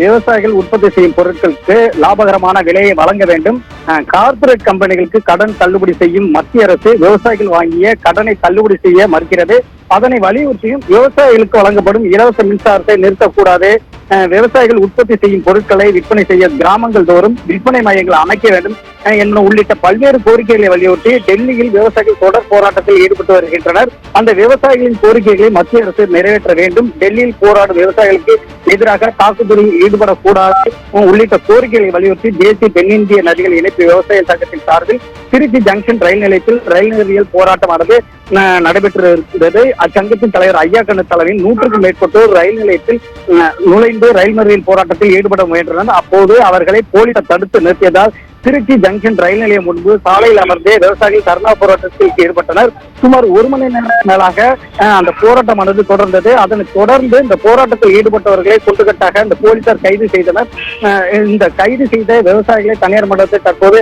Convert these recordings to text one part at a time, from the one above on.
விவசாயிகள் உற்பத்தி செய்யும் பொருட்களுக்கு லாபகரமான விலையை வழங்க வேண்டும். கார்ப்பரேட் கம்பெனிகளுக்கு கடன் தள்ளுபடி செய்யும் மத்திய அரசு விவசாயிகள் வாங்கிய கடனை தள்ளுபடி செய்ய மறுக்கிறது. அதனை வலியுறுத்தியும் விவசாயிகளுக்கு வழங்கப்படும் இலவச மின்சாரத்தை நிறுத்தக்கூடாது. விவசாயிகள் உற்பத்தி செய்யும் பொருட்களை விற்பனை செய்ய கிராமங்கள் தோறும் விற்பனை மையங்கள் அமைக்க வேண்டும் என்பன உள்ளிட்ட பல்வேறு கோரிக்கைகளை வலியுறுத்தி டெல்லியில் விவசாயிகள் தொடர் போராட்டத்தில் ஈடுபட்டு வருகின்றனர். அந்த விவசாயிகளின் கோரிக்கைகளை மத்திய அரசு நிறைவேற்ற வேண்டும். டெல்லியில் போராடும் விவசாயிகளுக்கு எதிராக தாக்குதலில் ஈடுபடக்கூடாது உள்ளிட்ட கோரிக்கைகளை வலியுறுத்தி தேசிய தென்னிந்திய நதிகள் இணைப்பு விவசாய சங்கத்தின் சார்பில் திருச்சி ஜங்ஷன் ரயில் நிலையத்தில் ரயில் நிலையில் போராட்டமானது நடைபெற்றிருந்தது. அச்சங்கத்தின் தலைவர் ஐயா கண்ணு தலைமையில் 100க்கும் மேற்பட்டோர் ரயில் நிலையத்தில் நுழைந்து ரயில் மறியல் போராட்டத்தில் ஈடுபட முயன்றனர். அப்போது அவர்களை போலீசார் தடுத்து நிறுத்தியதால் திருச்சி ஜங்ஷன் ரயில் நிலையம் முன்பு சாலையில் அமர்ந்தே விவசாயிகள் தர்ணா போராட்டத்தில் ஈடுபட்டனர். சுமார் 1 மணி நேரம் மேலாக அந்த போராட்டமானது தொடர்ந்தது. அதனைத் தொடர்ந்து இந்த போராட்டத்தில் ஈடுபட்டவர்களை குண்டுகட்டாக இந்த போலீசார் கைது செய்தனர். இந்த கைது செய்த விவசாயிகளை தனியார் மண்டலத்தை தற்போது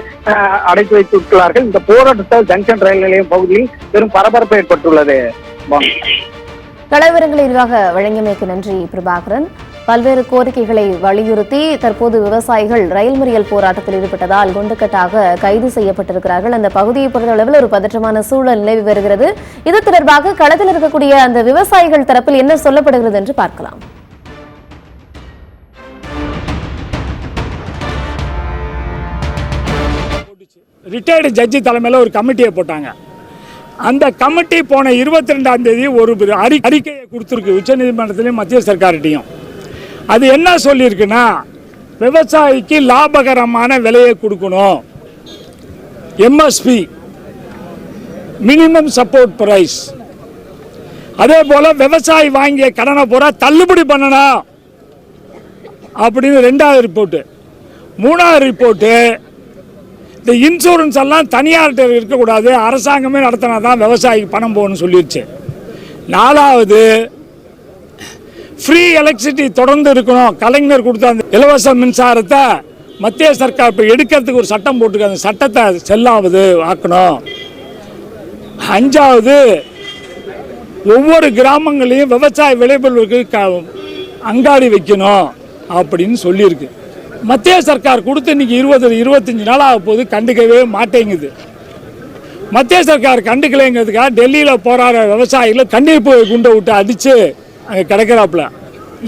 அடைத்து வைத்துள்ளார்கள். இந்த போராட்டத்தால் ஜங்ஷன் ரயில் நிலையம் பகுதியில் பெரும் பரபரப்பு ஏற்பட்டுள்ளது. களவிவரங்களை விரிவாக வழங்கியமைக்கு நன்றி பிரபாகரன். பல்வேறு கோரிக்கைகளை வலியுறுத்தி தற்போது விவசாயிகள் ரயில் மறியல் போராட்டத்தில் ஈடுபட்டதால் குண்டுக்கட்டாக கைது செய்யப்பட்டிருக்கிறார்கள். அந்த பகுதியை பொறுத்தளவில் ஒரு பதற்றமான சூழல் நிலவி வருகிறது. இது தொடர்பாக களத்தில் இருக்கக்கூடிய அந்த விவசாயிகள் தரப்பில் என்ன சொல்லப்படுகிறது என்று பார்க்கலாம். ரிட்டையர்டு ஜட்ஜி தலைமையில் ஒரு கமிட்டியை போட்டாங்க. அந்த கமிட்டி போன 22ஆம் தேதி ஒரு அறிக்கையை கொடுத்துருக்கு உச்சநீதிமன்றத்திலையும் மத்திய சர்க்கார்கிட்டையும். அது என்ன சொல்லியிருக்குன்னா, விவசாயிக்கு லாபகரமான விலையை கொடுக்கணும், எம்எஸ்பி மினிமம் சப்போர்ட் பிரைஸ். அதே போல விவசாயி வாங்கிய கடனை பூரா தள்ளுபடி பண்ணணும் அப்படின்னு 2வது ரிப்போர்ட்டு. 3வது ரிப்போர்ட்டு, இந்த இன்சூரன்ஸ் எல்லாம் தனியார்கிட்ட இருக்கக்கூடாது, அரசாங்கமே நடத்தினா தான் விவசாயிக்கு பணம் போகணும்னு சொல்லிடுச்சு. 4வது, ஃப்ரீ எலக்ட்ரிசிட்டி தொடர்ந்து இருக்கணும். கலைஞர் கொடுத்த அந்த இலவச மின்சாரத்தை மத்திய சர்க்கார் இப்போ எடுக்கிறதுக்கு ஒரு சட்டம் போட்டுருக்கு, அந்த சட்டத்தை செல்லாவது ஆக்கணும். 5வது, ஒவ்வொரு கிராமங்களையும் விவசாய விளைபொருளுக்கு அங்காடி வைக்கணும் அப்படின்னு சொல்லியிருக்கு. மத்திய சர்க்கார் கொடுத்து இன்னைக்கு 20-25 நாள் ஆக போது கண்டுக்கவே மாட்டேங்குது. மத்திய சர்க்கார் கண்டுக்கலைங்கிறதுக்காக டெல்லியில் போராடுற விவசாயிகளை கண்டிப்பு குண்டை விட்டு அடித்து அங்கே கிடைக்கிறாப்புல.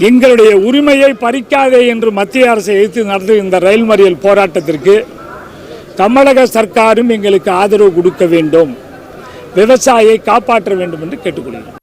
எங்களுடைய உரிமையை பறிக்காதே என்று மத்திய அரசை எதிர்த்து நடத்தும் இந்த ரயில் மறியல் போராட்டத்திற்கு தமிழக சர்க்காரும் எங்களுக்கு ஆதரவு கொடுக்க வேண்டும், விவசாயியை காப்பாற்ற வேண்டும் என்று கேட்டுக்கொள்கிறேன்.